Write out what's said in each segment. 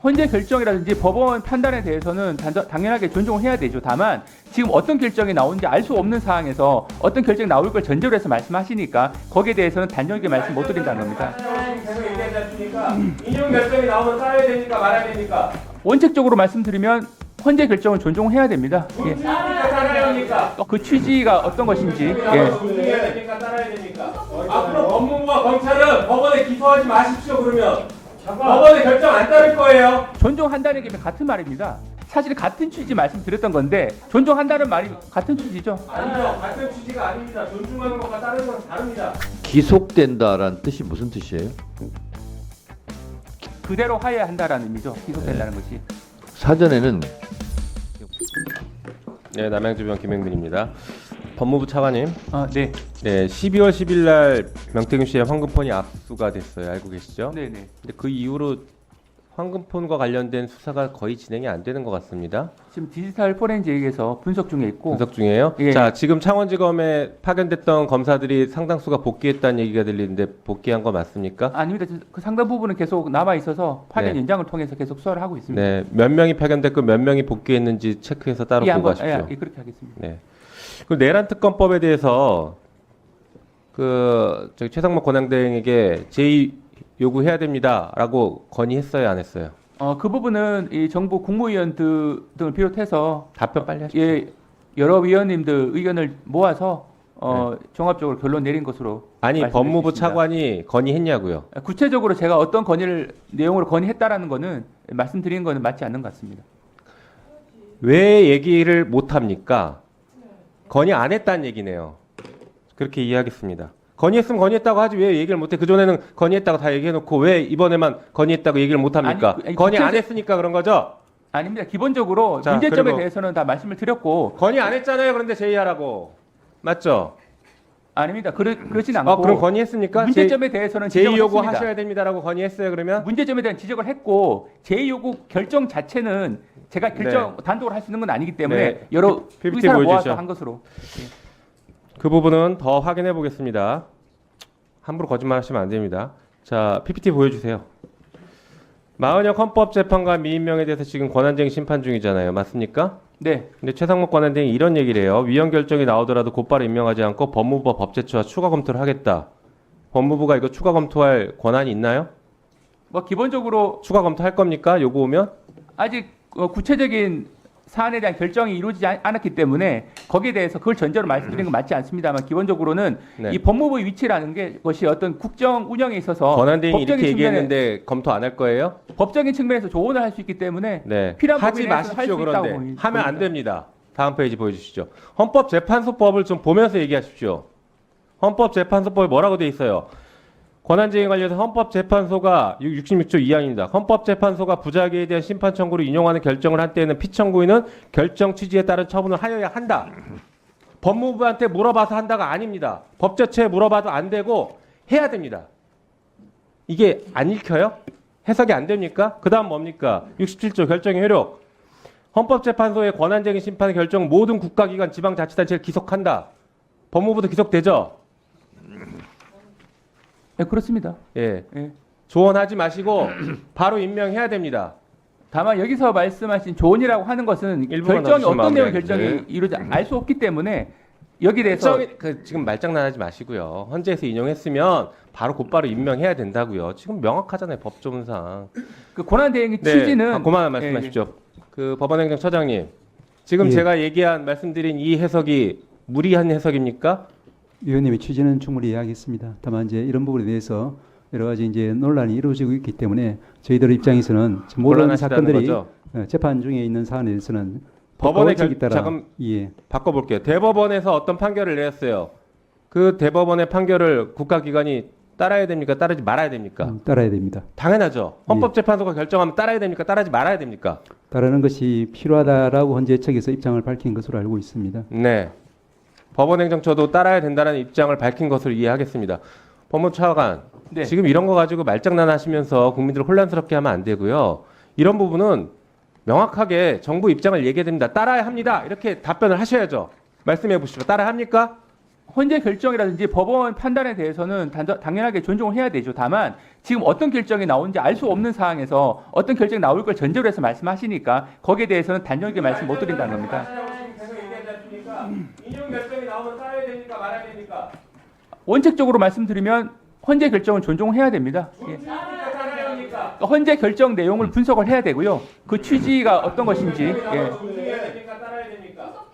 헌재 결정이라든지 법원 판단에 대해서는 당연하게 존중을 해야 되죠. 다만 지금 어떤 결정이 나오는지 알 수 없는 상황에서 어떤 결정이 나올 걸 전제로 해서 말씀하시니까 거기에 대해서는 단정하게 말씀 못 드린다는 겁니다. 계속 얘기하지 않습니까? 인용 결정이 나오면 따라야 됩니까? 말아야 됩니까? 원칙적으로 말씀드리면 헌재 결정은 존중해야 됩니다. 예. 따라야 됩니까? 그 취지가 어떤 것인지. 예. 존중해야 됩니까? 따라야 됩니까? 앞으로 법무부와 검찰은 법원에 기소하지 마십시오. 그러면 법원의 결정 안 따를 거예요. 존중한다는 게 같은 말입니다. 사실 같은 취지 말씀드렸던 건데 존중한다는 말이 같은 취지죠. 아니요. 같은 취지가 아닙니다. 존중하는 것과 따르는 것은 다릅니다. 기속된다라는 뜻이 무슨 뜻이에요? 그대로 하여야 한다라는 의미죠. 기속된다는 것이. 사전에는 네, 남양주병 김행빈입니다. 법무부 차관님, 네. 네, 12월 10일 날 명태균 씨의 황금폰이 압수가 됐어요. 알고 계시죠? 네네. 근데 그 이후로 황금폰과 관련된 수사가 거의 진행이 안 되는 것 같습니다. 지금 디지털 포렌식에서 분석 중에 있고. 분석 중이에요. 예. 자, 지금 창원지검에 파견됐던 검사들이 상당수가 복귀했다는 얘기가 들리는데 복귀한 거 맞습니까? 아닙니다. 그 상당 부분은 계속 남아 있어서 파견 네. 연장을 통해서 계속 수사를 하고 있습니다. 네, 몇 명이 파견됐고 몇 명이 복귀했는지 체크해서 따로 예, 보고 한번, 가십시오. 예, 그렇게 하겠습니다. 네. 그 내란 특검법에 대해서 그 저기 최상목 권한대행에게 제의 요구해야 됩니다라고 건의했어요, 안 했어요? 그 부분은 이 정부 국무위원 등을 비롯해서 답변 빨리 하십시오. 예, 여러 위원님들 의견을 모아서 종합적으로 결론 내린 것으로 아니 말씀드릴 법무부 수 있습니다. 차관이 건의했냐고요? 구체적으로 제가 어떤 내용으로 건의했다라는 거는 말씀드리는 거는 맞지 않는 것 같습니다. 왜 얘기를 못 합니까? 건의 안 했다는 얘기네요. 그렇게 이해하겠습니다. 건의했으면 건의했다고 하지 왜 얘기를 못해? 그전에는 건의했다고 다 얘기해놓고 왜 이번에만 건의했다고 얘기를 못합니까? 아니, 건의 안 했으니까 그런 거죠? 아닙니다. 기본적으로 자, 문제점에 그리고- 대해서는 다 말씀을 드렸고 건의 안 했잖아요. 그런데 제의하라고. 맞죠? 아닙니다. 그렇진 않고 그럼 건의했습니까? 문제점에 대해서는 제의 지적을 요구 했습니다. 하셔야 됩니다라고 건의했어요. 그러면 문제점에 대한 지적을 했고 제의 요구 결정 자체는 제가 결정 단독으로 할 수 있는 건 아니기 때문에 네. 여러 PPT 의사를 모아서 보여주시죠. 한 것으로. 그 부분은 더 확인해 보겠습니다. 함부로 거짓말하시면 안 됩니다. 자, PPT 보여주세요. 마은혁 헌법재판관 미임명에 대해서 지금 권한쟁의 심판 중이잖아요. 맞습니까? 네. 근데 최상목 권한대행이 이런 얘기를 해요. 위헌 결정이 나오더라도 곧바로 임명하지 않고 법무부와 법제처와 추가 검토를 하겠다. 법무부가 이거 추가 검토할 권한이 있나요? 뭐 기본적으로 추가 검토할 겁니까? 요거 오면? 아직 구체적인 사안에 대한 결정이 이루어지지 않았기 때문에 거기에 대해서 그걸 전제로 말씀드리는 건 맞지 않습니다만 기본적으로는 네. 이 법무부의 위치라는 것이 어떤 국정 운영에 있어서 권한대행이 이렇게 법적인 얘기했는데 검토 안 할 거예요? 법적인 측면에서 조언을 할 수 있기 때문에 네. 필요한 하지 부분에 대해서 마십시오. 할수 그런데 있다고 하면 안 봅니다. 됩니다. 다음 페이지 보여주시죠. 헌법재판소법을 좀 보면서 얘기하십시오. 헌법재판소법에 뭐라고 돼 있어요? 권한쟁의 관련해서 헌법재판소가 66조 2항입니다. 헌법재판소가 부작위에 대한 심판 청구를 인용하는 결정을 한 때에는 피청구인은 결정 취지에 따른 처분을 하여야 한다. 법무부한테 물어봐서 한다가 아닙니다. 법제처에 물어봐도 안 되고 해야 됩니다. 이게 안 읽혀요? 해석이 안 됩니까? 그 다음 뭡니까? 67조 결정의 효력. 헌법재판소의 권한쟁의 심판 결정 모든 국가기관 지방자치단체를 기속한다. 법무부도 기속되죠? 네, 그렇습니다. 예. 예. 조언하지 마시고 바로 임명해야 됩니다. 다만 여기서 말씀하신 조언이라고 하는 것은 일부러 결정이 넣어주시면 어떤 내용 마무리하겠습니다. 결정이 이루어지 알 수 없기 때문에 여기에 대해서 지금 말장난하지 마시고요. 헌재에서 인용했으면 바로 곧바로 임명해야 된다고요. 지금 명확하잖아요. 법조문상. 그 권한 대행의 네, 취지는 그만 말씀하십시오. 그 법원행정처장님, 지금 예. 제가 말씀드린 이 해석이 무리한 해석입니까? 위원님의 취지는 충분히 이해하겠습니다. 다만 이제 이런 부분에 대해서 여러 가지 이제 논란이 이루어지고 있기 때문에 저희들 입장에서는 모든 곤란하시다는 사건들이 거죠? 재판 중에 있는 사안에 대해서는 법원의 법칙에 따라 잠깐 예. 바꿔볼게요. 대법원에서 어떤 판결을 내렸어요. 그 대법원의 판결을 국가기관이 따라야 됩니까? 따르지 말아야 됩니까? 따라야 됩니다. 당연하죠. 헌법재판소가 결정하면 따라야 됩니까? 따르지 말아야 됩니까? 따르는 것이 필요하다라고 헌재 측에서 입장을 밝힌 것으로 알고 있습니다. 네. 법원행정처도 따라야 된다는 입장을 밝힌 것으로 이해하겠습니다. 법무부 차관, 네. 지금 이런 거 가지고 말장난하시면서 국민들을 혼란스럽게 하면 안 되고요. 이런 부분은 명확하게 정부 입장을 얘기해야 됩니다. 따라야 합니다. 이렇게 답변을 하셔야죠. 말씀해 보시죠. 따라야 합니까? 헌재 결정이라든지 법원 판단에 대해서는 당연하게 존중을 해야 되죠. 다만 지금 어떤 결정이 나오는지 알 수 없는 상황에서 어떤 결정이 나올 걸 전제로 해서 말씀하시니까 거기에 대해서는 단정하게 말씀 못 드린다는 겁니다. 계속 얘기하지 않습니까? 인용 결정이 나오면 따라야 됩니까? 말아야 됩니까? 원칙적으로 말씀드리면 헌재 결정은 존중해야 됩니다. 예. 존중하니까 따라야 됩니까? 헌재 결정 내용을 분석을 해야 되고요. 그 취지가 어떤 것인지. 예. 존중해야 됩니까? 따라야 됩니까?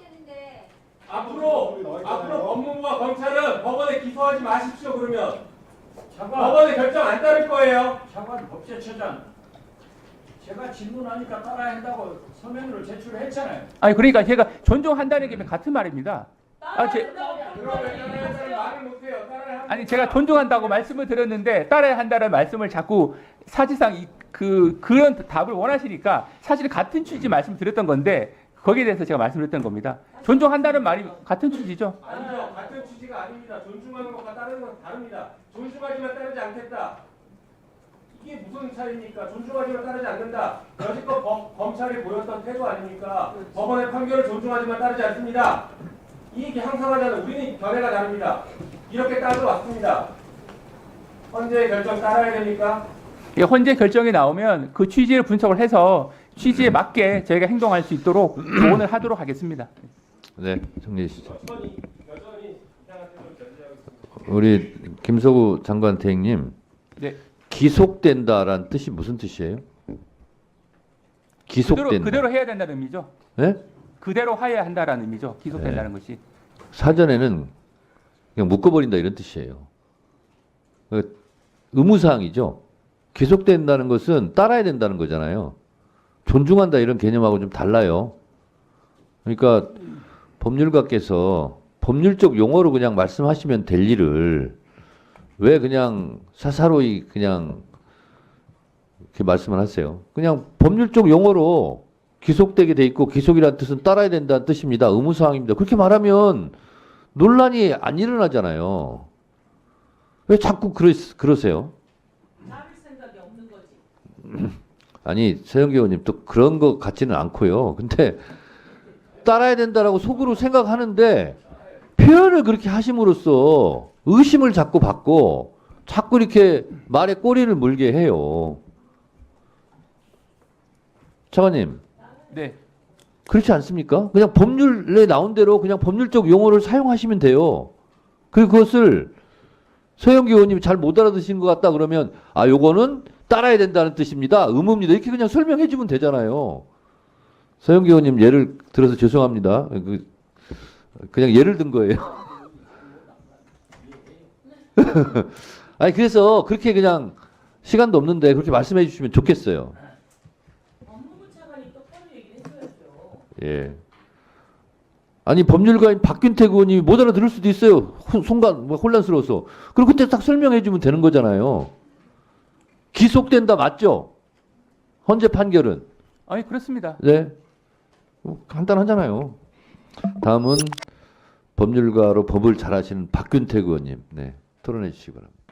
앞으로 법무부와 검찰은 법원에 기소하지 마십시오. 그러면 법원의 결정 안 따를 거예요. 장관 법제처장, 제가 질문하니까 따라야 한다고 서면으로 제출했잖아요. 아니 그러니까 제가 존중한다는 게 같은 말입니다. 말을 못해요. 아니 제가 존중한다고 말씀을 드렸는데 따라야 한다는 말씀을 자꾸 사실상 그런 답을 원하시니까 사실 같은 취지 말씀드렸던 건데 거기에 대해서 제가 말씀드렸던 겁니다. 존중한다는 말이 같은 취지죠. 아니죠. 같은 취지가 아닙니다. 존중하는 것과 따르는 건 다릅니다. 존중하지만 따르지 않겠다. 이게 무슨 차이입니까? 존중하지만 따르지 않는다. 여지껏 검찰이 보였던 태도 아닙니까? 법원의 판결을 존중하지만 따르지 않습니다. 이 얘기 항상 하자는 우리는 견해가 다릅니다. 이렇게 따져왔습니다. 헌재의 결정 따라야 됩니까? 예, 헌재 결정이 나오면 그 취지를 분석을 해서 취지에 맞게 저희가 행동할 수 있도록 조언을 하도록 하겠습니다. 네, 정리해 주시죠. 여전히 이상한 태도를 견지하고 있습니다. 우리 김석우 장관 대행님, 네. 기속된다라는 뜻이 무슨 뜻이에요? 기속된다. 그대로 해야 된다는 의미죠. 네? 그대로 하여야 한다라는 의미죠. 기속된다는 것이. 사전에는 그냥 묶어버린다 이런 뜻이에요. 의무사항이죠. 기속된다는 것은 따라야 된다는 거잖아요. 존중한다 이런 개념하고 좀 달라요. 그러니까 법률가께서 법률적 용어로 그냥 말씀하시면 될 일을 왜 그냥 사사로이 그냥 이렇게 말씀을 하세요. 그냥 법률적 용어로 기속되게 돼 있고 기속이라는 뜻은 따라야 된다는 뜻입니다. 의무사항입니다. 그렇게 말하면 논란이 안 일어나잖아요. 왜 자꾸 그러세요? 따를 생각이 없는 거지. 아니 서영기 의원님 또 그런 것 같지는 않고요. 근데 따라야 된다라고 속으로 생각하는데 표현을 그렇게 하심으로써 의심을 자꾸 받고 자꾸 이렇게 말에 꼬리를 물게 해요. 차관님. 네. 그렇지 않습니까? 그냥 법률에 나온 대로 그냥 법률적 용어를 사용하시면 돼요. 그리고 그것을 서영기 의원님이 잘 못 알아듣신 것 같다 그러면 아 요거는 따라야 된다는 뜻입니다. 의무입니다. 이렇게 그냥 설명해 주면 되잖아요. 서영기 의원님 예를 들어서 죄송합니다. 그냥 예를 든 거예요. 아니 그래서 그렇게 그냥 시간도 없는데 그렇게 말씀해 주시면 좋겠어요. 법무부 차관이 똑바로 얘기를 했어야죠. 예. 아니 법률가인 박균택 의원이 못 알아들을 수도 있어요. 순간 혼란스러워서. 그럼 그때 딱 설명해 주면 되는 거잖아요. 기속된다 맞죠? 헌재 판결은. 아니 그렇습니다. 네. 간단하잖아요. 다음은 법률가로 법을 잘 아시는 박균택 의원님. 네. 토론해 주시기 바랍니다.